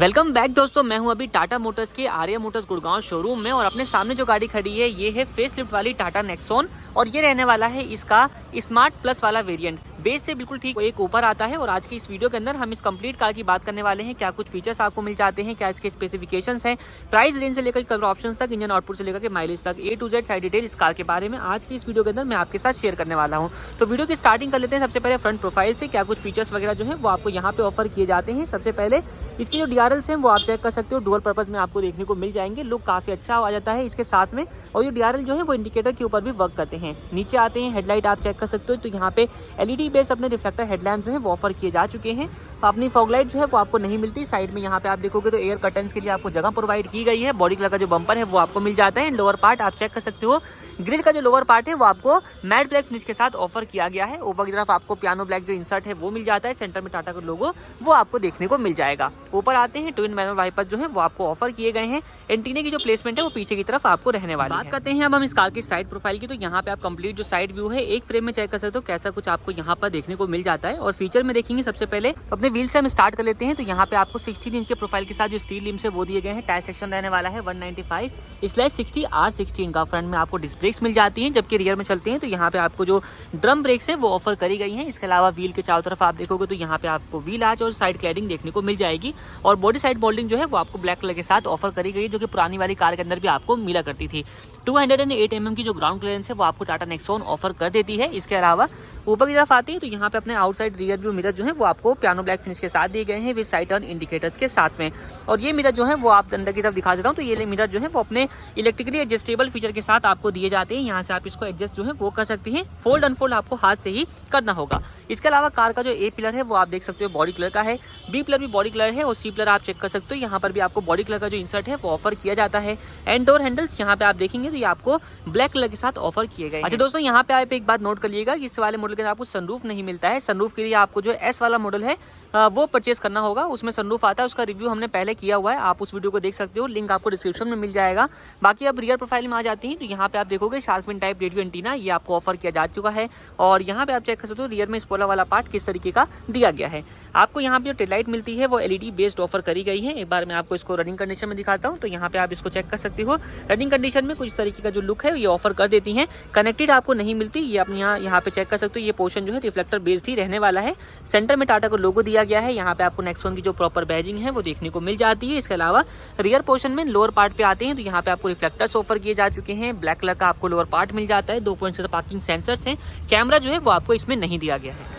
Welcome back दोस्तों, मैं हूं अभी टाटा मोटर्स के आर्या मोटर्स गुड़गांव शोरूम में और अपने सामने जो गाड़ी खड़ी है ये है फेस लिफ्ट वाली टाटा नेक्सॉन और ये रहने वाला है इसका स्मार्ट प्लस वाला वेरिएंट। बेस से बिल्कुल ठीक एक ऊपर आता है और आज की इस वीडियो के अंदर हम इस कंप्लीट कार की बात करने वाले हैं। क्या कुछ फीचर्स आपको मिल जाते हैं, क्या इसके स्पेसिफिकेशंस हैं, प्राइस रेंज से लेकर कलर ऑप्शंस तक, इंजन आउटपुट से लेकर माइलेज तक, A to Z सारी डिटेल इस कार के बारे में आज की इस वीडियो के अंदर मैं आपके साथ शेयर करने वाला हूँ। तो वीडियो की स्टार्टिंग कर लेते हैं सबसे पहले फ्रंट प्रोफाइल से। क्या कुछ फीचर्स वगैरह जो है वो आपको यहाँ पे ऑफर किए जाते हैं। सबसे पहले इसके जो DRLs हैं वो आप चेक कर सकते हो, डुअल पर्पस में आपको देखने को मिल जाएंगे। लुक काफी अच्छा आ जाता है इसके साथ में और ये DRL जो है वो इंडिकेटर के ऊपर भी वर्क करते हैं। नीचे आते हैं, हेडलाइट आप चेक कर सकते हो, तो यहाँ पे LED बेस अपने रिफ्लेक्टर हेडलैम्प जो है वो ऑफर किए जा चुके हैं। अपनी फॉग लाइट जो है वो आपको नहीं मिलती। साइड में यहाँ पे आप देखोगे तो एयर कर्टन्स के लिए आपको जगह प्रोवाइड की गई है। बॉडी कलर का जो बम्पर है वो आपको मिल जाता है। लोअर पार्ट आप चेक कर सकते हो, ग्रिल का जो लोअर पार्ट है वो आपको मैट ब्लैक फिनिश के साथ ऑफर किया गया है। ऊपर की तरफ आपको पियानो ब्लैक जो इंसर्ट है वो मिल जाता है। सेंटर में टाटा का लोगो वो आपको देखने को मिल जाएगा। ऊपर आते हैं, ट्विन मैनुअल वाइपर्स जो है वो आपको ऑफर किए गए हैं। एंटीने की जो प्लेसमेंट है वो पीछे की तरफ आपको रहने वाली है। बात करते हैं अब हम इस कार की साइड प्रोफाइल की, तो यहाँ पे आप कंप्लीट जो साइड व्यू है एक फ्रेम में चेक कर सकते हो कैसा कुछ आपको यहाँ पर देखने को मिल जाता है। और फीचर में देखेंगे सबसे पहले अपने व्हील से हम स्टार्ट कर लेते हैं। तो यहाँ पे आपको 16 इंच के प्रोफाइल के साथ जो स्टील लिम्स है वो दिए गए हैं। टायर सेक्शन रहने वाला है 195/60 R16 का। फ्रंट में आपको डिस्क ब्रेक्स मिल जाती हैं, जबकि रियर में चलते हैं तो यहाँ पे आपको जो ड्रम ब्रेक्स है वो ऑफर करी गई हैं। इसके अलावा व्हील के चारों तरफ आप देखोगे तो यहाँ पे आपको व्हील आर्च और साइड क्लैडिंग देखने को मिल जाएगी। और बॉडी साइड मोल्डिंग जो है वो आपको ब्लैक कलर के साथ ऑफर करी गई है, जो कि पुरानी वाली कार के अंदर भी आपको मिला करती थी। 208 mm की जो ग्राउंड क्लियरेंस है वो आपको टाटा नेक्सॉन ऑफर कर देती है। इसके अलावा ऊपर की तरफ आती है तो यहाँ पे अपने आउटसाइड रियर व्यू मिरर जो है वो आपको पियानो ब्लैक फिनिश के साथ दिए गए हैं विद साइड टर्न इंडिकेटर्स के साथ में। और ये मिरर जो है वो आप अंदर की तरफ दिखा देता हूँ, तो ये मिरर जो है वो अपने इलेक्ट्रिकली एडजस्टेबल फीचर के साथ आपको दिए जाते हैं। यहाँ से आप इसको एडजस्ट जो है वो कर सकते हैं। फोल्ड अनफोल्ड आपको हाथ से ही करना होगा। इसके अलावा कार का जो A पिलर है वो आप देख सकते हो बॉडी कलर का है, B पिलर भी बॉडी कलर है और C पिलर आप चेक कर सकते हो। यहाँ पर भी आपको बॉडी कलर का जो इंसर्ट है वो ऑफर किया जाता है। एंड डोर हैंडल्स यहाँ पे आप देखेंगे तो ये आपको ब्लैक कलर के साथ ऑफर किए गए। अच्छा दोस्तों, यहाँ पे आप एक बात नोट कर लीजिएगा, इस वाले मॉडल के अंदर आपको सनरूफ नहीं मिलता है। सनरूफ के लिए आपको जो S वाला मॉडल है वो परचेस करना होगा, उसमें सनरूफ आता है। उसका रिव्यू हमने पहले किया हुआ है, आप उस वीडियो को देख सकते हो, लिंक आपको डिस्क्रिप्शन में मिल जाएगा। बाकी अब रियर प्रोफाइल में आ जाती हैं तो यहाँ पे आप देखोगे shark fin type radio antenna ये आपको ऑफर किया जा चुका है। और यहाँ पे आप चेक कर सकते हो रियर में स्पॉइलर वाला पार्ट किस तरीके का दिया गया है। आपको यहाँ पे जो टेल लाइट मिलती है वो LED बेस्ड ऑफर करी गई है। एक बार मैं आपको इसको रनिंग कंडीशन में दिखाता हूँ, तो यहाँ पे आप इसको चेक कर सकते हो। रनिंग कंडीशन में कुछ तरीके का जो लुक है ये ऑफर कर देती है। कनेक्टेड आपको नहीं मिलती, ये आप यहाँ पे चेक कर सकते हो। ये पोर्शन जो है रिफ्लेक्टर बेस्ड ही रहने वाला है। सेंटर में टाटा को लोगो दिया गया है। यहाँ पे आपको नेक्सॉन की जो प्रॉपर बैजिंग है वो देखने को मिल जाती है। इसके अलावा रियर पोर्शन में लोअर पार्ट पे आते हैं तो यहाँ पे आपको रिफ्लेक्टर्स ऑफर किए जा चुके हैं। ब्लैक कलर का आपको लोअर पार्ट मिल जाता है। 2 पॉइंट से पार्किंग सेंसर्स हैं। कैमरा जो है वो आपको इसमें नहीं दिया गया है।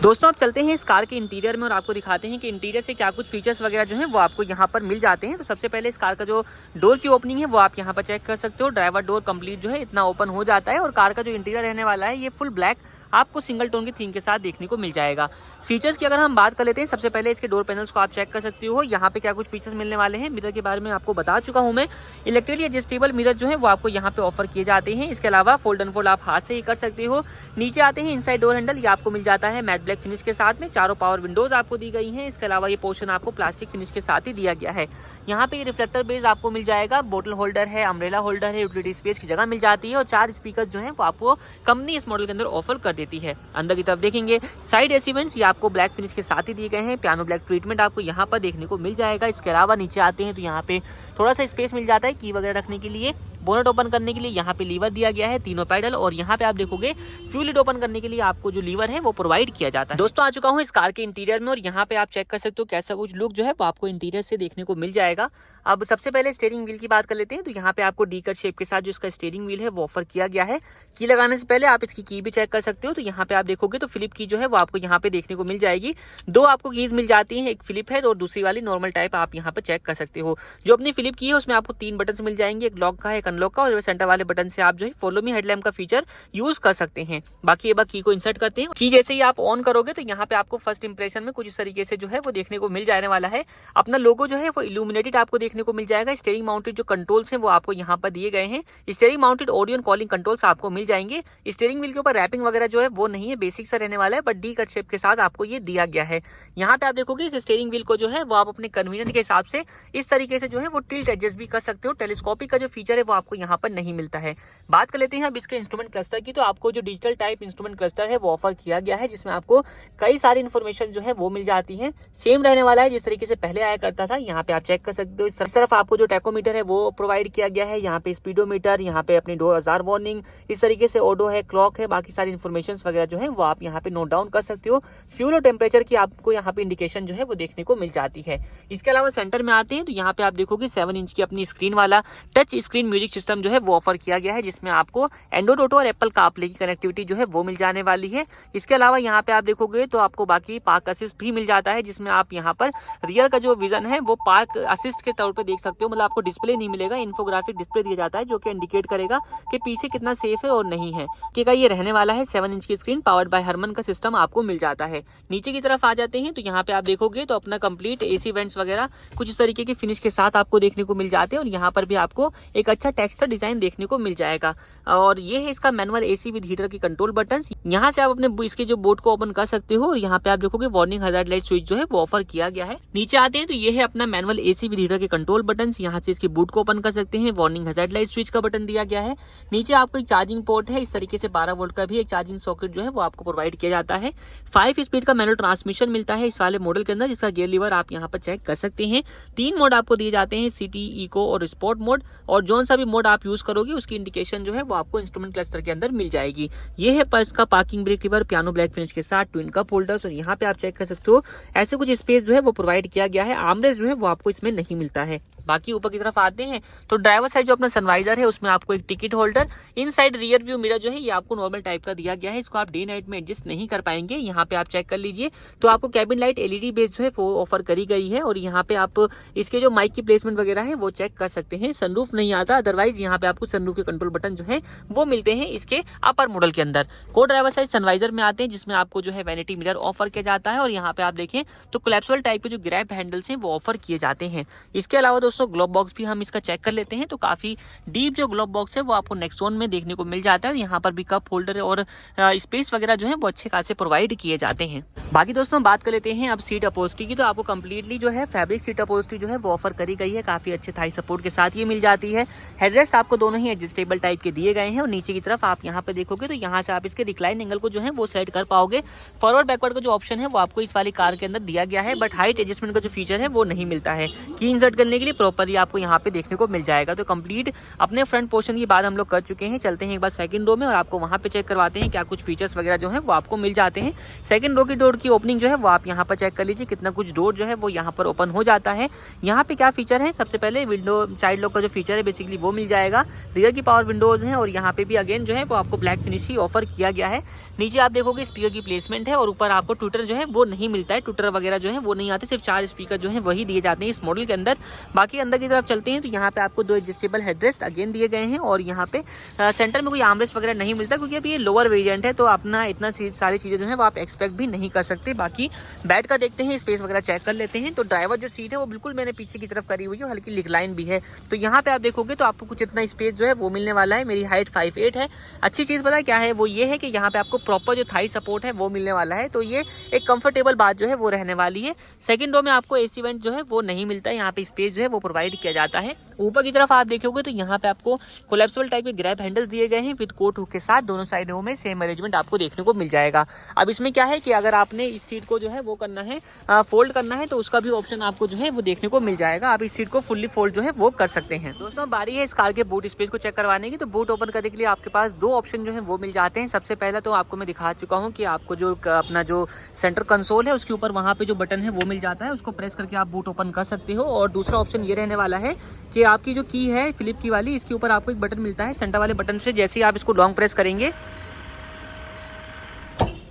दोस्तों अब चलते हैं इस कार के इंटीरियर में और आपको दिखाते हैं कि इंटीरियर से क्या कुछ फीचर्स वगैरह जो हैं वो आपको यहाँ पर मिल जाते हैं। तो सबसे पहले इस कार का जो डोर की ओपनिंग है वो आप यहाँ पर चेक कर सकते हो। ड्राइवर डोर कंप्लीट जो है इतना ओपन हो जाता है। और कार का जो इंटीरियर रहने वाला है ये फुल ब्लैक आपको सिंगल टोन की थीम के साथ देखने को मिल जाएगा। फीचर्स की अगर हम बात कर लेते हैं, सबसे पहले इसके डोर पैनल्स को आप चेक कर सकते हो। यहाँ पे क्या कुछ फीचर्स मिलने वाले हैं, मिरर के बारे में आपको बता चुका हूँ मैं। इलेक्ट्रिकली एडजस्टेबल मिरर जो है वो आपको यहाँ पे ऑफर किए जाते हैं। इसके अलावा फोल्ड अनफोल्ड आप हाथ से ही कर सकते हो। नीचे आते हैं, इनसाइड डोर हैंडल ये आपको मिल जाता है मैट ब्लैक फिनिश के साथ में। चारों पावर विंडोज आपको दी गई हैं। इसके अलावा ये पोर्शन आपको प्लास्टिक फिनिश के साथ ही दिया गया है। यहाँ पे रिफ्लेक्टर बेस आपको मिल जाएगा। बोतल होल्डर है, अम्ब्रेला होल्डर है, यूटिलिटी स्पेस की जगह मिल जाती है। और 4 स्पीकर जो है वो आपको कंपनी इस मॉडल के अंदर ऑफर कर देती है। अंदर की तरफ देखेंगे साइड AC वेंट्स ये आपको ब्लैक फिनिश के साथ ही दिए गए हैं। पियानो ब्लैक ट्रीटमेंट आपको यहाँ पर देखने को मिल जाएगा। इसके अलावा नीचे आते हैं तो यहाँ पे थोड़ा सा स्पेस मिल जाता है की वगैरह रखने के लिए। बोनट ओपन करने के लिए यहाँ पे लीवर दिया गया है, 3 पैडल। और यहाँ पे आप देखोगे फ्यूल लिड ओपन करने के लिए आपको जो लीवर है वो प्रोवाइड किया जाता है। दोस्तों आ चुका हूँ इस कार के इंटीरियर में और यहाँ पे आप चेक कर सकते हो कैसा कुछ लुक जो है वो आपको इंटीरियर से देखने को मिल जाएगा। अब सबसे पहले स्टीयरिंग व्हील की बात कर लेते हैं। तो यहाँ पे आपको डी कट शेप के साथ जो इसका स्टीयरिंग व्हील है वो ऑफर किया गया है। की लगाने से पहले आप इसकी की भी चेक कर सकते हो। तो यहाँ पे आप देखोगे तो फ्लिप की जो है वो आपको यहाँ पे देखने को मिल जाएगी। 2 आपको कीज मिल जाती हैं, एक फ्लिप है और दूसरी वाली नॉर्मल टाइप आप यहाँ पे चेक कर सकते हो। जो अपनी फ्लिप की है उसमें आपको 3 बटन मिल जाएंगे, एक लॉक का है, एक अनलॉक का। और सेंटर वाले बटन से आप जो है फॉलो मी हेडलैम्प का फीचर यूज कर सकते हैं। बाकी एक बार की को इंसर्ट करते हैं, की जैसे ही आप ऑन करोगे तो यहाँ पे आपको फर्स्ट इंप्रेशन में कुछ इस तरीके से जो है वो देखने को मिल जाने वाला है। अपना लोगो जो है वो इल्यूमिनेटेड आपको देखने को मिल जाएगा। स्टीयरिंग माउंटेड जो कंट्रोल्स हैं वो आपको यहाँ पर दिए गए हैं। Steering mounted audio and calling controls आपको मिल जाएंगे। स्टीयरिंग व्हील के ऊपर रैपिंग वगैरह जो है वो नहीं है, बेसिक सा रहने वाला है, बट डी कट शेप के साथ आपको ये दिया गया है। यहाँ पे आप देखोगे इस स्टीयरिंग व्हील को जो है वो आप अपने कन्वीनियंट के हिसाब से इस तरीके से जो है वो टिल्ट एडजस्ट भी कर सकते हो। टेलीस्कोपिक का जो फीचर है वो आपको यहाँ पर नहीं मिलता है। बात कर लेते हैं अब इसके इंस्ट्रूमेंट क्लस्टर की, तो आपको जो डिजिटल टाइप इंस्ट्रूमेंट क्लस्टर है वो ऑफर किया गया है, जिसमें आपको कई सारी इन्फॉर्मेशन जो है वो मिल जाती है। सेम रहने वाला है जिस तरीके से पहले आया करता था। यहाँ पे आप चेक कर सकते हो, इस तरफ आपको जो टैकोमीटर है वो प्रोवाइड किया गया है, यहाँ पे स्पीडोमीटर, यहाँ पे अपनी डोर अजार वार्निंग, इस तरीके से ओडो है, क्लॉक है, बाकी सारी इन्फॉर्मेशन वगैरह जो है वो आप यहाँ पे नोट डाउन कर सकते हो। फ्यूल और टेम्परेचर की आपको यहाँ पे इंडिकेशन जो है वो देखने को मिल जाती है। इसके अलावा सेंटर में आते हैं तो यहाँ पे आप देखोगे 7 इंच की अपनी स्क्रीन वाला टच स्क्रीन म्यूजिक सिस्टम जो है वो ऑफर किया गया है, जिसमें आपको एंड्रॉइड ऑटो और एप्पल कारप्ले की कनेक्टिविटी जो है वो मिल जाने वाली है। इसके अलावा यहाँ पे आप देखोगे तो आपको बाकी पार्क असिस्ट भी मिल जाता है, जिसमें आप यहाँ पर रियर का जो विजन है वो पार्क असिस्ट के तौर पे देख सकते हो। मतलब आपको डिस्प्ले नहीं मिलेगा, इन्फोग्राफिक डिस्प्ले दिया जाता है जो कि इंडिकेट करेगा कि पीछे कितना सेफ है और नहीं है। कि ये रहने वाला है 7 इंच की स्क्रीन, पावर्ड बाय हरमन का सिस्टम आपको मिल जाता है। नीचे की तरफ आ जाते हैं तो यहाँ पे आप देखोगे तो अपना कंप्लीट एसी वेंट्स वगैरह कुछ इस तरीके के फिनिश के साथ आपको देखने को मिल जाते हैं, और यहाँ पर भी आपको एक अच्छा टेक्सचर डिजाइन देखने को मिल जाएगा। और ये है इसका मैनुअल एसी विद हीटर की कंट्रोल बटन। यहाँ से आप अपने इसके जो बोर्ड को ओपन कर सकते हो, और यहाँ पे आप देखोगे वार्निंग हजार्ड लाइट स्विच जो है वो ऑफर किया गया है। नीचे आते हैं तो ये है अपना मैनुअल एसी विद हीटर के कंट्रोल बटन। यहाँ से इसके बूट को ओपन कर सकते हैं, वार्निंग हजार्ड लाइट स्विच का बटन दिया गया है। नीचे आपको एक चार्जिंग पोर्ट है, इस तरीके से 12 वोल्ट का भी एक चार्जिंग सॉकेट जो है वो आपको प्रोवाइड किया जाता है। 5 स्पीड का मैनुअल ट्रांसमिशन मिलता है इस वाले मॉडल के अंदर, जिसका गियर लीवर आप यहाँ पर चेक कर सकते हैं। 3 मोड आपको दिए जाते हैं, सिटी, इको और स्पोर्ट मोड, और जो सा भी मोड आप यूज करोगे उसकी इंडिकेशन जो है वो आपको इंस्ट्रूमेंट क्लस्टर के अंदर मिल जाएगी। ये है पर्स का parking brake lever, piano black finish के साथ, ट्विन कप होल्डर्स, और यहाँ पे आप चेक कर सकते हो ऐसे कुछ स्पेस जो है वो प्रोवाइड किया गया है। आर्मरेस्ट जो है वो आपको इसमें नहीं मिलता है। बाकी ऊपर की तरफ आते हैं तो ड्राइवर साइड जो अपना सनवाइजर है उसमें आपको एक ticket holder, inside rear view mirror जो है ये आपको नॉर्मल टाइप का दिया गया है। इसको आप डे नाइट में एडजस्ट नहीं कर पाएंगे। यहाँ पे आप चेक कर लीजिए तो आपको कैबिन लाइट एलईडी बेस जो है वो ऑफर करी गई है, और यहाँ पे आप इसके जो माइक की प्लेसमेंट वगैरह है वो चेक कर सकते हैं। सनरूफ नहीं आता, अदरवाइज यहाँ पे आपको सनरूफ के कंट्रोल बटन जो है वो मिलते हैं इसके अपर मॉडल के अंदर। को ड्राइवर साइड सनवाइजर में आते हैं, जिसमें आपको जो है वैनिटी मिरर ऑफर किया जाता है, और यहाँ पे आप देखें तो कोलैप्सिबल टाइप के जो ग्रैब हैंडल्स हैं वो ऑफर किए जाते हैं। इसके अलावा दोस्तों ग्लोब बॉक्स भी हम इसका चेक कर लेते हैं तो काफी डीप जो ग्लोब बॉक्स है वो आपको नेक्सॉन में देखने को मिल जाता है। यहाँ पर भी कप होल्डर और स्पेस वगैरह जो है वो अच्छे खासे प्रोवाइड किए जाते हैं। बाकी दोस्तों बात कर लेते हैं अब सीट अपहोल्स्ट्री की, तो आपको कंप्लीटली जो है फैब्रिक सीट अपहोल्स्ट्री जो है वो ऑफर करी गई है, काफी अच्छे थाई सपोर्ट के साथ ये मिल जाती है। हेडरेस्ट आपको दोनों ही एडजस्टेबल टाइप के दिए गए हैं, और नीचे की तरफ आप यहाँ पे देखोगे तो यहाँ से आप इसके रिक्लाइन एंगल को जो है वो सेट कर पाओगे। फॉरवर्ड बैकवर्ड का जो ऑप्शन है वो आपको इस वाली कार के अंदर दिया गया है, बट हाइट एडजस्टमेंट का जो फीचर है वो नहीं मिलता है। की इंसर्ट करने के लिए प्रॉपरली आपको यहाँ पे देखने को मिल जाएगा। तो कंप्लीट अपने फ्रंट पोर्शन की बात हम लोग कर चुके हैं। चलते हैं एक बार सेकंड रो में और आपको वहां पे चेक करवाते हैं क्या कुछ फीचर्स वगैरह जो है वो आपको मिल जाते हैं। सेकंड रो की डोर की ओपनिंग जो है वो आप यहाँ पर चेक कर लीजिए, कितना कुछ डोर जो है वो यहाँ पर ओपन हो जाता है। यहाँ पे क्या फीचर है, सबसे पहले विंडो साइड लॉक का जो फीचर है बेसिकली वो मिल जाएगा। रियर की पावर विंडोज है, और यहाँ पे भी अगेन जो है वो आपको ब्लैक फिनिश ही ऑफर किया गया है। नीचे आप देखोगे स्पीकर की प्लेसमेंट है, और ऊपर आपको ट्विटर जो है वो नहीं मिलता है, ट्विटर वगैरह जो है वो नहीं आते, सिर्फ 4 स्पीकर जो है वही दिए जाते हैं इस मॉडल के अंदर। बाकी अंदर की तरफ चलते हैं तो यहाँ पे आपको 2 एडजस्टेबल हेडरेस्ट अगेन दिए गए हैं, और यहाँ पे सेंटर में कोई आर्मरेस्ट वगैरह नहीं मिलता, क्योंकि अभी ये लोअर वेरिएंट है तो अपना इतना सारी चीजें जो है वो आप एक्सपेक्ट भी नहीं कर सकते। बाकी बैठ कर देखते हैं, स्पेस वगैरह चेक कर लेते हैं। तो ड्राइवर जो सीट है वो बिल्कुल मैंने पीछे की तरफ करी हुई है, हल्की लिकलाइन भी है। तो यहाँ पे आप देखोगे तो आपको कुछ इतना स्पेस जो है वो मिलने वाला है। मेरी हाइट 5'8" है। अच्छी चीज पता क्या है, वो ये है कि यहाँ पे आपको प्रॉपर जो थाई सपोर्ट है वो मिलने वाला है, तो ये एक कंफर्टेबल बात जो है वो रहने वाली है। सेकंड रो में आपको एसी वेंट जो है वो नहीं मिलता है, यहाँ पे स्पेस जो है वो प्रोवाइड किया जाता है। ऊपर की तरफ आप देखोगे तो यहाँ पे आपको कोलैप्सिबल टाइप के ग्रैब हैंडल दिए गए हैं विद कोट हुक के साथ। दोनों साइडों में सेम अरेंजमेंट आपको देखने को मिल जाएगा। अब इसमें क्या है कि अगर आपने इस सीट को जो है वो करना है फोल्ड करना है, तो उसका भी ऑप्शन आपको जो है वो देखने को मिल जाएगा। आप इस सीट को फुल्ली फोल्ड जो है वो कर सकते हैं। दोस्तों बारी है इस कार के बूट स्पेस को चेक करवाने की, तो बूट ओपन करने के लिए आपके पास 2 ऑप्शन जो है वो मिल जाते हैं। सबसे पहला तो आपको मैं दिखा चुका हूँ कि आपको जो अपना जो सेंटर कंसोल है उसके ऊपर वहाँ पे जो बटन है वो मिल जाता है, उसको प्रेस करके आप बूट ओपन कर सकते हो। और दूसरा ऑप्शन ये रहने वाला है कि आपकी जो की है फिलिप की वाली, इसके ऊपर आपको एक बटन मिलता है, सेंटर वाले बटन से जैसे ही आप इसको लॉन्ग प्रेस करेंगे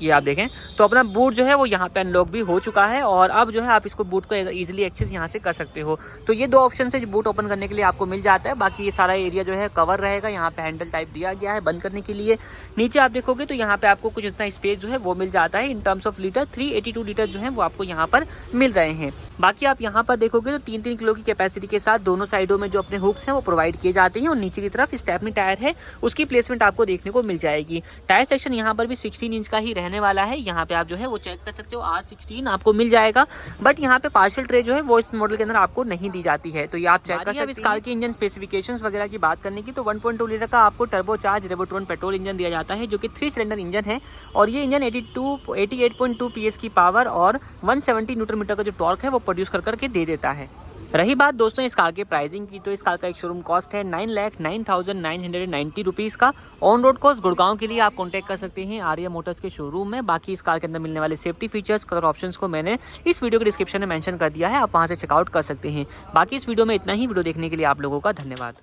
ये आप देखें तो अपना बूट जो है वो यहाँ पे अनलॉक भी हो चुका है, और अब जो है आप इसको बूट को इजीली एक्सेस यहाँ से कर सकते हो। तो ये 2 ऑप्शन से बूट ओपन करने के लिए आपको मिल जाता है। बाकी ये सारा एरिया जो है कवर रहेगा, यहाँ पे हैंडल टाइप दिया गया है बंद करने के लिए। नीचे आप देखोगे तो यहाँ पे आपको कुछ इतना स्पेस जो है वो मिल जाता है। In terms of litre 382 litre जो है वो आपको यहाँ पर मिल रहे हैं। बाकी आप यहाँ पर देखोगे तो 3-3 किलो की कैपेसिटी के साथ दोनों साइडों में जो अपने हुक्स हैं वो प्रोवाइड किए जाते हैं, और नीचे की तरफ स्टेपनी टायर है उसकी प्लेसमेंट आपको देखने को मिल जाएगी। टायर सेक्शन यहाँ पर भी 16 इंच का ही रहने रहने वाला है। यहाँ पे आप जो है वो चेक कर सकते हो, R16 आपको मिल जाएगा, बट यहाँ पे पार्शियल ट्रे जो है वो इस मॉडल के अंदर आपको नहीं दी जाती है। तो ये आप चेक कर सकते हैं। इस कार की इंजन स्पेसिफिकेशंस वगैरह की बात करने की, तो 1.2 लीटर का आपको टर्बोचार्ज रेवोट्रॉन पेट्रोल इंजन दिया जाता है, जो कि 3 सिलेंडर इंजन है। और ये इंजन 88.2 PS की पावर और 170 न्यूटन मीटर का जो टॉर्क है वो प्रोड्यूस करके दे देता है। रही बात दोस्तों इस कार के प्राइसिंग की, तो इस कार का एक शोरूम कॉस्ट है 9,09,990 रुपीज़ का। ऑन रोड कॉस्ट गुड़गांव के लिए आप कॉन्टैक्ट कर सकते हैं आर्या मोटर्स के शोरूम में। बाकी इस कार के अंदर मिलने वाले सेफ्टी फीचर्स, कलर ऑप्शंस को मैंने इस वीडियो के डिस्क्रिप्शन में मेंशन कर दिया है, आप वहां से चेकआउट कर सकते हैं। बाकी इस वीडियो में इतना ही। वीडियो देखने के लिए आप लोगों का धन्यवाद।